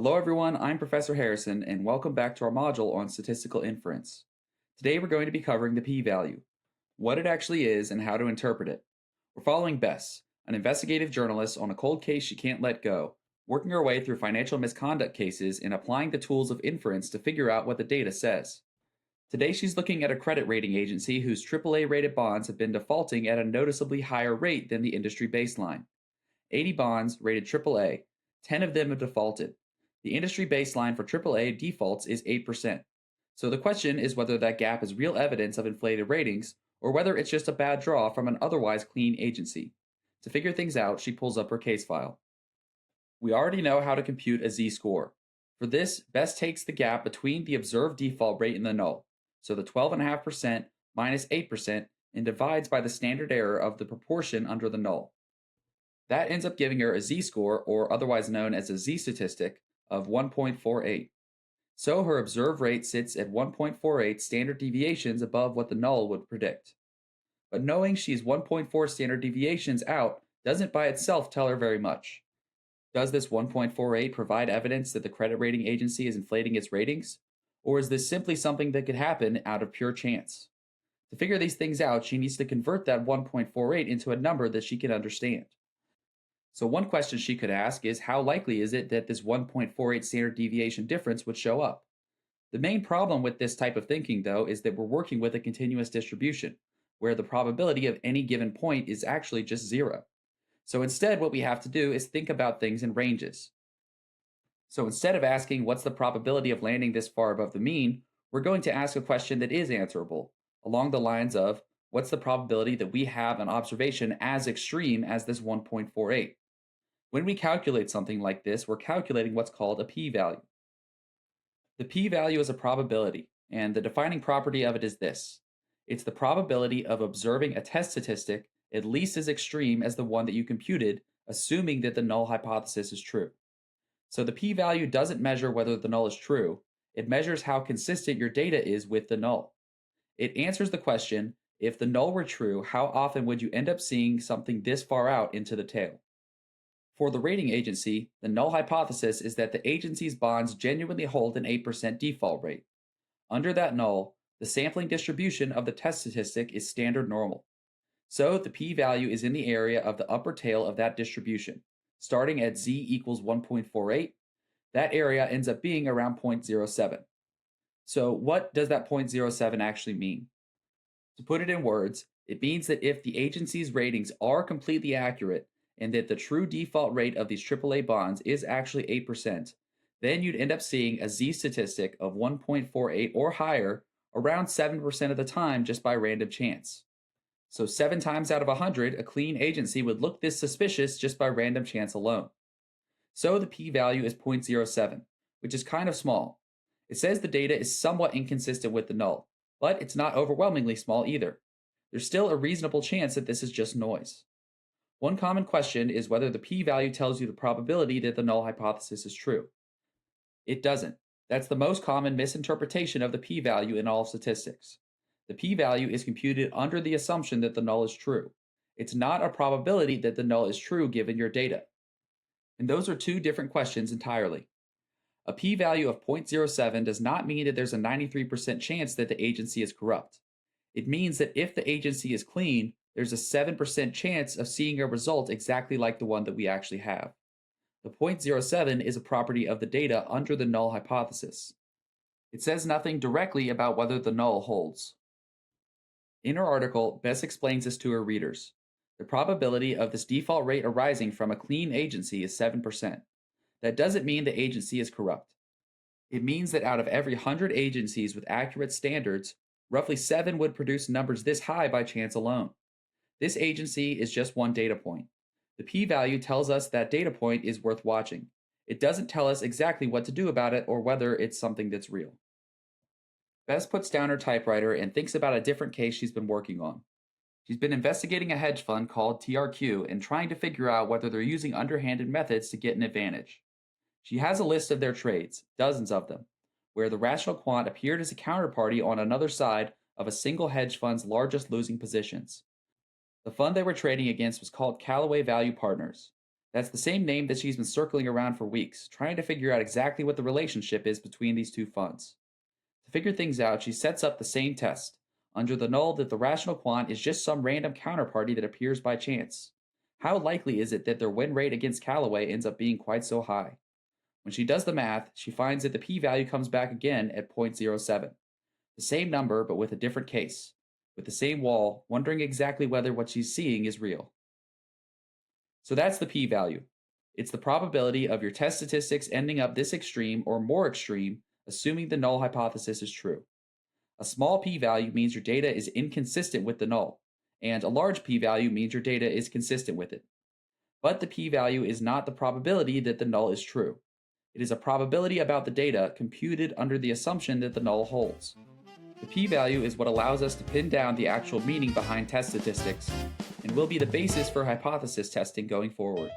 Hello everyone, I'm Professor Harrison, and welcome back to our module on statistical inference. Today we're going to be covering the p-value, what it actually is and how to interpret it. We're following Bess, an investigative journalist on a cold case she can't let go, working her way through financial misconduct cases and applying the tools of inference to figure out what the data says. Today she's looking at a credit rating agency whose AAA rated bonds have been defaulting at a noticeably higher rate than the industry baseline. 80 bonds rated AAA, 10 of them have defaulted. The industry baseline for AAA defaults is 8%. So the question is whether that gap is real evidence of inflated ratings or whether it's just a bad draw from an otherwise clean agency. To figure things out, she pulls up her case file. We already know how to compute a z-score. For this, Bess takes the gap between the observed default rate and the null, so the 12.5% minus 8%, and divides by the standard error of the proportion under the null. That ends up giving her a z-score, or otherwise known as a z-statistic, of 1.48. So her observed rate sits at 1.48 standard deviations above what the null would predict. But knowing she's 1.4 standard deviations out doesn't by itself tell her very much. Does this 1.48 provide evidence that the credit rating agency is inflating its ratings? Or is this simply something that could happen out of pure chance? To figure these things out, she needs to convert that 1.48 into a number that she can understand. So one question she could ask is, how likely is it that this 1.48 standard deviation difference would show up? The main problem with this type of thinking, though, is that we're working with a continuous distribution, where the probability of any given point is actually just zero. So instead, what we have to do is think about things in ranges. So instead of asking what's the probability of landing this far above the mean, we're going to ask a question that is answerable, along the lines of, what's the probability that we have an observation as extreme as this 1.48? When we calculate something like this, we're calculating what's called a p-value. The p-value is a probability, and the defining property of it is this. It's the probability of observing a test statistic at least as extreme as the one that you computed, assuming that the null hypothesis is true. So the p-value doesn't measure whether the null is true, it measures how consistent your data is with the null. It answers the question, if the null were true, how often would you end up seeing something this far out into the tail? For the rating agency, the null hypothesis is that the agency's bonds genuinely hold an 8% default rate. Under that null, the sampling distribution of the test statistic is standard normal. So the p-value is in the area of the upper tail of that distribution. Starting at z equals 1.48, that area ends up being around 0.07. So what does that 0.07 actually mean? To put it in words, it means that if the agency's ratings are completely accurate, and that the true default rate of these AAA bonds is actually 8%, then you'd end up seeing a z-statistic of 1.48 or higher around 7% of the time just by random chance. So 7 times out of 100, a clean agency would look this suspicious just by random chance alone. So the p-value is 0.07, which is kind of small. It says the data is somewhat inconsistent with the null, but it's not overwhelmingly small either. There's still a reasonable chance that this is just noise. One common question is whether the p-value tells you the probability that the null hypothesis is true. It doesn't. That's the most common misinterpretation of the p-value in all of statistics. The p-value is computed under the assumption that the null is true. It's not a probability that the null is true given your data. And those are two different questions entirely. A p-value of 0.07 does not mean that there's a 93% chance that the agency is corrupt. It means that if the agency is clean, there's a 7% chance of seeing a result exactly like the one that we actually have. The 0.07 is a property of the data under the null hypothesis. It says nothing directly about whether the null holds. In her article, Bess explains this to her readers. The probability of this default rate arising from a clean agency is 7%. That doesn't mean the agency is corrupt. It means that out of every 100 agencies with accurate standards, roughly 7 would produce numbers this high by chance alone. This agency is just one data point. The p-value tells us that data point is worth watching. It doesn't tell us exactly what to do about it or whether it's something that's real. Bess puts down her typewriter and thinks about a different case she's been working on. She's been investigating a hedge fund called TRQ and trying to figure out whether they're using underhanded methods to get an advantage. She has a list of their trades, dozens of them, where the rational quant appeared as a counterparty on another side of a single hedge fund's largest losing positions. The fund they were trading against was called Callaway Value Partners. That's the same name that she's been circling around for weeks, trying to figure out exactly what the relationship is between these two funds. To figure things out, she sets up the same test, under the null that the rational quant is just some random counterparty that appears by chance. How likely is it that their win rate against Callaway ends up being quite so high? When she does the math, she finds that the p-value comes back again at 0.07. The same number, but with a different case, with the same wall, wondering exactly whether what she's seeing is real. So that's the p-value. It's the probability of your test statistics ending up this extreme or more extreme, assuming the null hypothesis is true. A small p-value means your data is inconsistent with the null, and a large p-value means your data is consistent with it. But the p-value is not the probability that the null is true. It is a probability about the data computed under the assumption that the null holds. The p-value is what allows us to pin down the actual meaning behind test statistics, and will be the basis for hypothesis testing going forward.